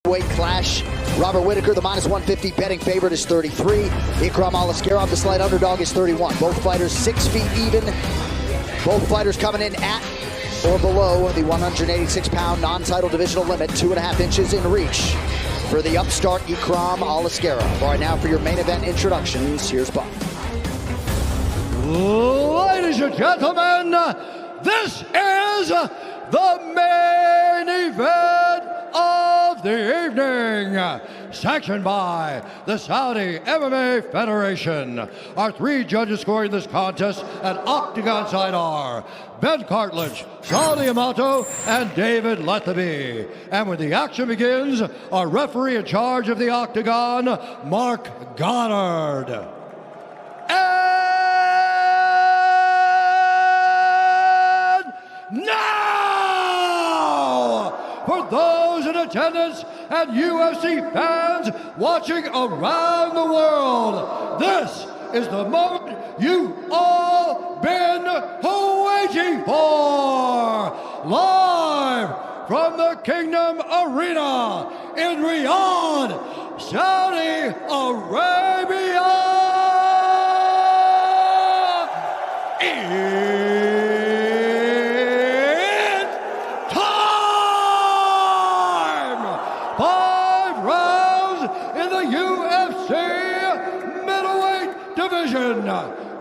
Weight clash. Robert Whitaker, the -150 betting favorite, is 33. Ikram Aliskerov, the slight underdog, is 31. Both fighters 6 feet even. Both fighters coming in at or below the 186-pound non-title divisional limit, 2.5 inches in reach for the upstart Ikram Aliskerov. All right, now for your main event introductions, here's Bob. Ladies and gentlemen, this is the main event of the evening, sanctioned by the Saudi MMA Federation. Our 3 judges scoring this contest at Octagon side are Ben Cartledge, Saudi Amato, and David Lethaby. And when the action begins, our referee in charge of the Octagon, Mark Goddard. And now, for those in attendance and UFC fans watching around the world, this is the moment you've all been waiting for. Live from the Kingdom Arena in Riyadh, Saudi Arabia.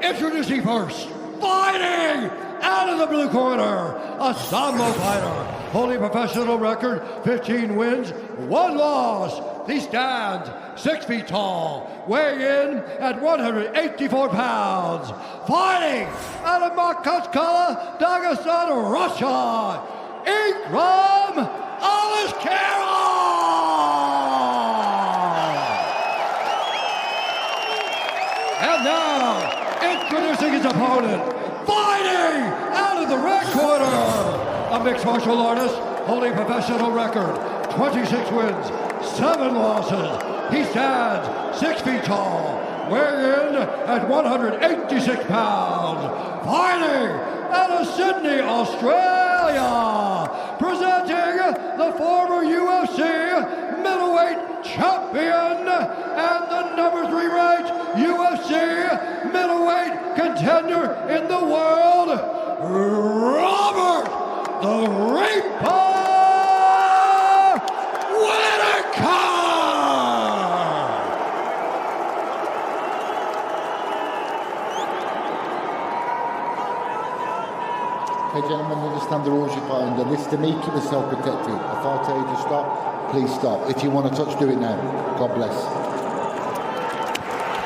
Introducing first, fighting out of the blue corner, a Sambo fighter, holding professional record, 15 wins, 1 loss. He stands 6 feet tall, weighing in at 184 pounds. Fighting out of Makhachkala, Dagestan, Russia, Ikram Aliskerov. And now, introducing his opponent, fighting out of the red corner, a mixed martial artist holding professional record, 26 wins, 7 losses. He stands 6 feet tall, weighing in at 186 pounds. Fighting out of Sydney, Australia, presenting the former UFC middleweight champion and the #3 ranked UFC middleweight contender in the world, Robert the Reaper Whitaker! Hey gentlemen, understand the rules you're fighting under. This to me, keep yourself protected. If I tell you to stop, please stop. If you want to touch, do it now. God bless.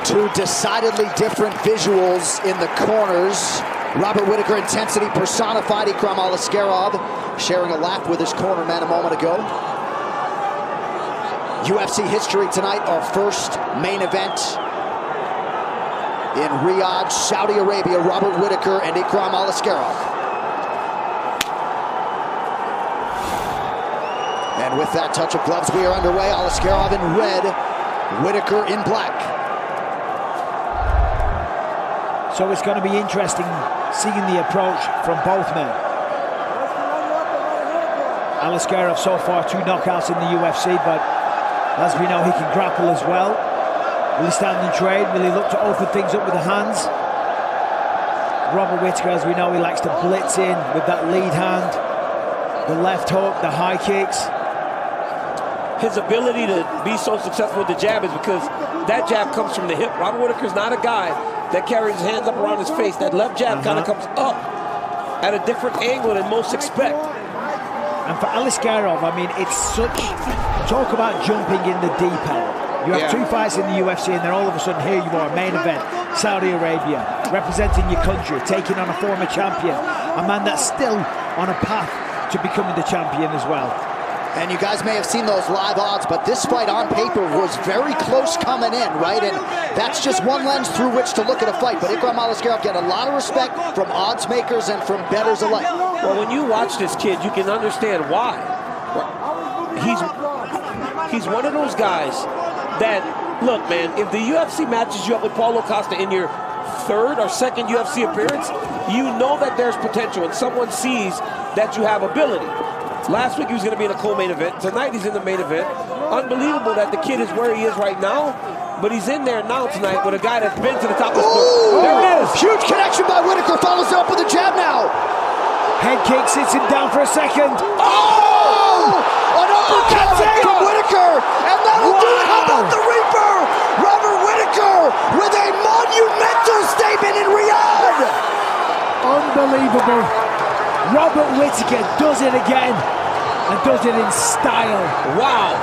2 decidedly different visuals in the corners. Robert Whitaker, intensity personified. Ikram Aliskerov sharing a laugh with his corner man a moment ago. UFC history tonight, our first main event in Riyadh, Saudi Arabia. Robert Whitaker and Ikram Aliskerov. And with that touch of gloves, we are underway. Aliskerov in red, Whitaker in black. So it's going to be interesting seeing the approach from both men. Aliskerov so far 2 knockouts in the UFC, but as we know, he can grapple as well. Will he stand and trade? Will he look to open things up with the hands? Robert Whitaker, as we know, he likes to blitz in with that lead hand, the left hook, the high kicks. His ability to be so successful with the jab is because that jab comes from the hip. Robert Whitaker's not a guy that carries his hands up around his face. That left jab kind of comes up at a different angle than most expect. And for Aliskerov, I mean, it's such... Talk about jumping in the deep end. You have 2 fights in the UFC and then all of a sudden here you are, main event, Saudi Arabia, representing your country, taking on a former champion, a man that's still on a path to becoming the champion as well. And you guys may have seen those live odds, but this fight on paper was very close coming in, right? And that's just one lens through which to look at a fight. But Ikram Aliskerov get a lot of respect from odds makers and from bettors alike. Well, when you watch this kid, you can understand why. He's one of those guys that, look, man, if the UFC matches you up with Paulo Costa in your third or second UFC appearance, you know that there's potential and someone sees that you have ability. Last week he was going to be in a co-main event. Tonight he's in the main event. unbelievable that the kid is where he is right now, but he's in there now tonight with a guy that's been to the top of the sport. There it is. Huge connection by Whitaker, follows up with a jab now. Head kick, sits him down for a second. Oh! An uppercut from Whitaker, and that'll do it. How about the Reaper? Robert Whitaker with a monumental statement in Riyadh. Unbelievable. Robert Whitaker does it again, and does it in style. Wow.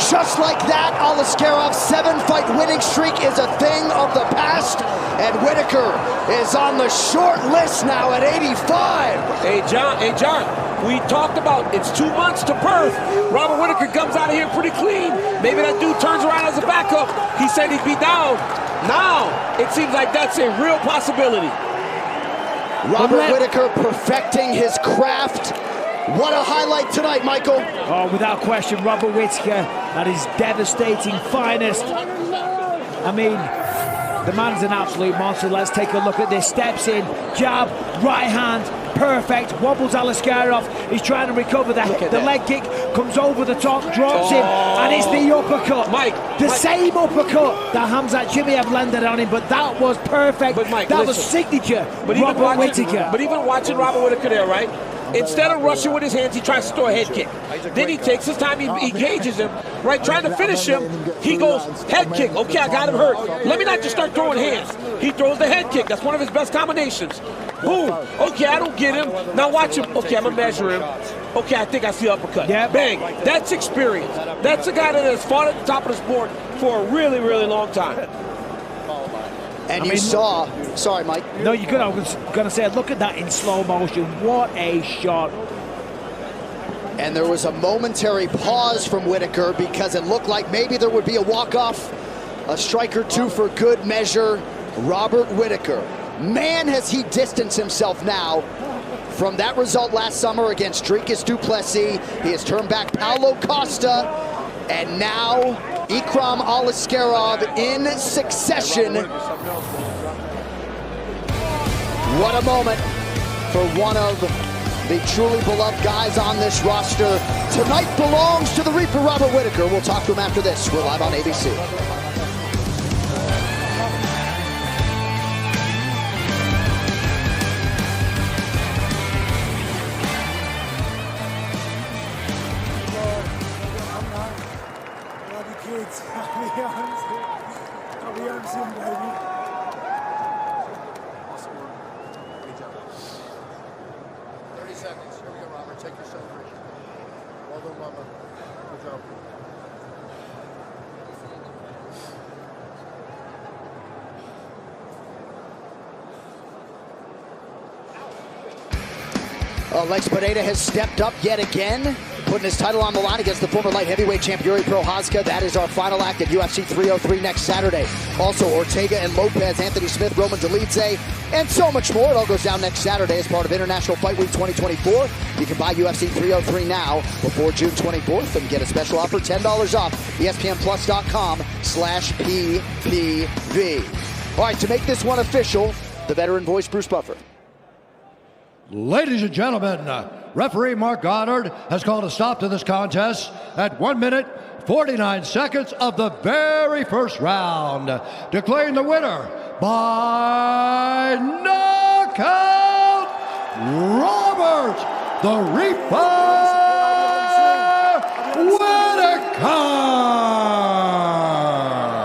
Just like that, Aliskerov's 7-fight winning streak is a thing of the past, and Whitaker is on the short list now at 85. Hey, John, we talked about it's 2 months to Perth. Robert Whitaker comes out of here pretty clean. Maybe that dude turns around as a backup. He said he'd be down. Now, it seems like that's a real possibility. Robert Whitaker perfecting his craft. What a highlight tonight, Michael. Oh, without question, Robert Whitaker at his devastating finest. I mean, the man's an absolute monster. Let's take a look at this. Steps in, jab, right hand, perfect. Wobbles Aliskerov. He's trying to recover that. The leg kick comes over the top, drops him, and it's the uppercut. Mike, same uppercut that Hamzat Chimaev landed on him, but that was perfect. But Mike, that was signature. Robert Whitaker. But even watching Robert Whitaker there, right? Instead of rushing with his hands, he tries to throw a head kick. Then he takes his time, he engages him, right? Trying to finish him, he goes, head kick. Okay, I got him hurt. Let me not just start throwing hands. He throws the head kick. That's one of his best combinations. Boom. Okay, I don't get him. Now watch him. Okay, I'm going to measure him. Okay, I think I see uppercut. Yeah. Bang. That's experience. That's a guy that has fought at the top of the sport for a really, really long time. And you saw, sorry, Mike. No, you're good. I was going to say, look at that in slow motion. What a shot. And there was a momentary pause from Whitaker because it looked like maybe there would be a walk-off, a strike or two for good measure. Robert Whitaker, man, has he distanced himself now from that result last summer against Dricus du Plessis. He has turned back Paulo Costa, and now Ikram Aliskerov in succession. What a moment for one of the truly beloved guys on this roster. Tonight belongs to the Reaper, Robert Whitaker. We'll talk to him after this. We're live on ABC. Kids, I'll be home soon, baby. 30 seconds. Here we go, Robert. Take your celebration. Well done, Mama. Good job. Lex Pineda has stepped up yet again, putting his title on the line against the former light heavyweight champ Yuri Prochazka. That is our final act at UFC 303 next Saturday. Also, Ortega and Lopez, Anthony Smith, Roman Dolidze, and so much more. It all goes down next Saturday as part of International Fight Week 2024. You can buy UFC 303 now before June 24th and get a special offer, $10 off, ESPNplus.com/PPV. All right, to make this one official, the veteran voice, Bruce Buffer. Ladies and gentlemen, referee Mark Goddard has called a stop to this contest at 1 minute, 49 seconds of the very first round, declaring the winner by knockout, Robert the Reaper